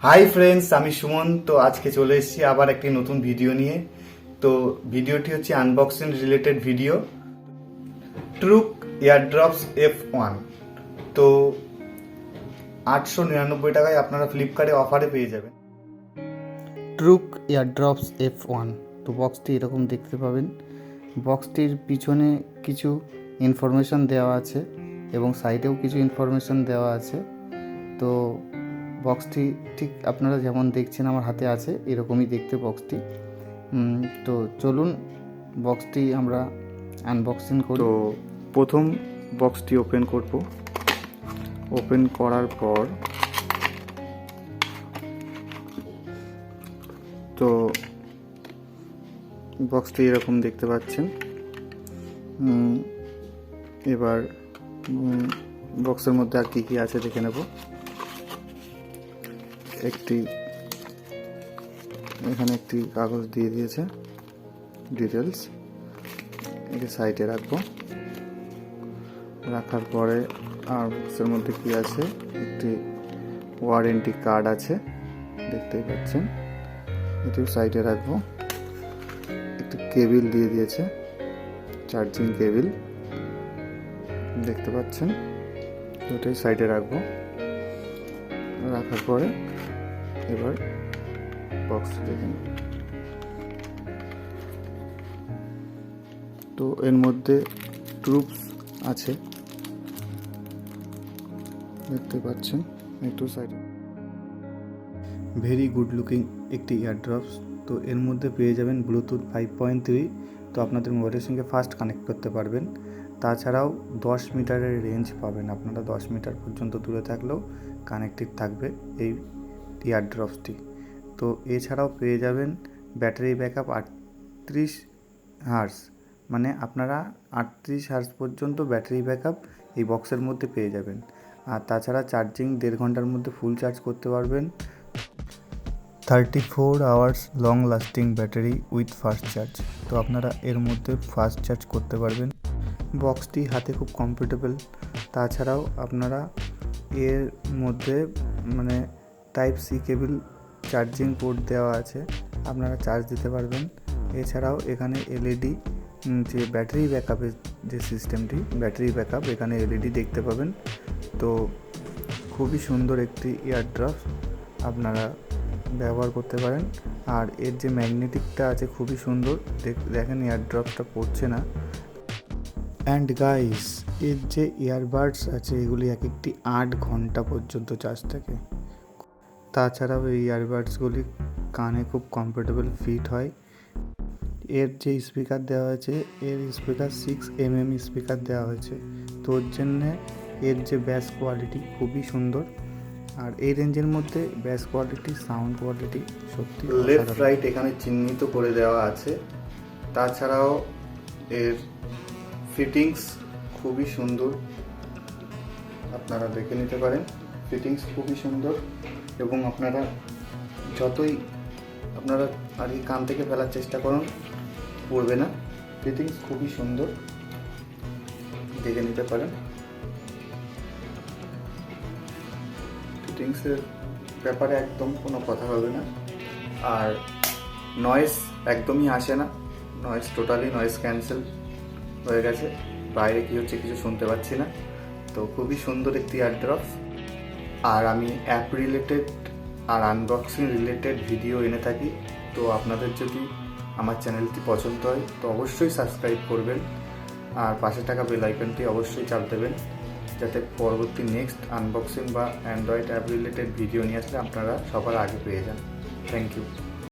Hi friends, আমি সুমন। তো আজকে চলে এসেছি আবার একটি নতুন ভিডিও নিয়ে। তো ভিডিওটি হচ্ছে unboxing related video. Truke airdrops F1। তো 899 টাকায় আপনারা ফ্লিপকার্টে অফারে পেয়ে যাবেন ট্রুক এয়ারড্রপস F1। তো বক্সটি এরকম দেখতে পাবেন। বক্সটির পিছনে কিছু ইনফরমেশন দেওয়া আছে এবং সাইডেও কিছু ইনফরমেশন দেওয়া আছে। তো বক্সটি ঠিক আপনারা যেমন দেখছেন আমার হাতে আছে, এরকমই দেখতে বক্সটি। তো চলুন বক্সটি আমরা আনবক্সিং করি। তো প্রথম বক্সটি ওপেন করব। ওপেন করার পর তো বক্সটি এরকম দেখতে পাচ্ছেন। এবার বক্সের মধ্যে আর কি আছে দেখে নেব। এখানে একটি কাগজ দিয়ে দিয়েছে, ডিটেলস। এটি সাইডে রাখবো। রাখার পরে আর বক্সের মধ্যে কি আছে, একটি ওয়ারেন্টি কার্ড আছে, দেখতেই পাচ্ছেন। এটিও সাইডে রাখবো। একটি কেবিল দিয়ে দিয়েছে, চার্জিং কেবিল, দেখতে পাচ্ছেন। ওটাই সাইডে রাখবো। রাখার পরে এবার বক্স দেখেন। তো এর মধ্যে ট্রুপস আছে, দেখতে পাচ্ছেন। একটু সাইডে ভেরি গুড লুকিং একটি ইয়ারড্রপস। তো এর মধ্যে পেয়ে যাবেন ব্লুটুথ 5.3। তো আপনাদের মোবাইলের সঙ্গে ফাস্ট কানেক্ট করতে পারবেন। তাছাড়াও 10 মিটারের রেঞ্জ পাবেন। আপনারা 10 মিটার পর্যন্ত দূরে থাকলেও কানেক্টেড থাকবে এই ইয়ারড্রপসটি। তো এছাড়াও পেয়ে যাবেন ব্যাটারি ব্যাকআপ 38 হার্স, মানে আপনারা 38 হার্স পর্যন্ত ব্যাটারি ব্যাকআপ এই বক্সের মধ্যে পেয়ে যাবেন। আর তাছাড়া চার্জিং 1.5 ঘন্টার মধ্যে ফুল চার্জ করতে পারবেন। 34 hours long lasting battery with fast charge. তো আপনারা এর মধ্যে ফাস্ট চার্জ করতে পারবেন। বক্সটি হাতে খুব কমফোর্টেবল। তাছাড়াও আপনারা এর মধ্যে মানে type C cable charging port দেওয়া আছে, আপনারা চার্জ দিতে পারবেন। এছাড়াও এখানে এলইডি, যে ব্যাটারি ব্যাকআপের যে সিস্টেমটি, ব্যাটারি ব্যাকআপ, এখানে এলইডি দেখতে পাবেন। তো খুবই সুন্দর একটি ইয়ারড্রপস, আপনারা ব্যবহার করতে পারেন। আর এর যে ম্যাগনেটিকটা আছে খুবই সুন্দর, দেখেন ইয়ারড্রপসটা পড়ছে না। অ্যান্ড গাইস, এর যে ইয়ারবাডস আছে এগুলি এক একটি 8 ঘন্টা পর্যন্ত চার্জ থাকে। তাছাড়াও এই ইয়ারবাডসগুলি কানে খুব কমফোর্টেবল ফিট হয়। এর যে স্পিকার দেওয়া হয়েছে, এর স্পিকার 6mm স্পিকার দেওয়া হয়েছে। তো ওর জন্যে এর যে ব্যাস কোয়ালিটি খুবই সুন্দর। আর এই রেঞ্জের মধ্যে ব্যাস কোয়ালিটি, সাউন্ড কোয়ালিটি সত্যি। লেফট রাইট এখানে চিহ্নিত করে দেওয়া আছে। তাছাড়াও এর ফিটিংস খুবই সুন্দর, আপনারা দেখে নিতে পারেন। ফিটিংস খুবই সুন্দর এবং আপনারা যতই আপনারা আর কি কান থেকে ফেলার চেষ্টা করুন, পড়বে না। ফিটিংস খুবই সুন্দর, দেখে নিতে পারেন। ফিটিংসের ব্যাপারে একদম কোনো কথা হবে না। আর নয়েজ একদমই আসে না, নয়েজ টোটালি নয়েজ ক্যান্সেল হয়ে গেছে। বাইরে কী হচ্ছে কিছু শুনতে পাচ্ছি না। তো খুবই সুন্দর একটি ইয়ারড্রপস। আর আমি অ্যাপ রিলেটেড আর আনবক্সিং রিলেটেড ভিডিও এনে থাকি। তো আপনাদের যদি আমার চ্যানেলটি পছন্দ হয় তো অবশ্যই সাবস্ক্রাইব করবেন। আর পাশে থাকা বেল আইকনটি অবশ্যই চাপ দেবেন, যাতে পরবর্তী নেক্সট আনবক্সিং বা অ্যান্ড্রয়েড অ্যাপ রিলেটেড ভিডিও নিয়ে আসলে আপনারা সবার আগে পেয়ে যান। Thank you.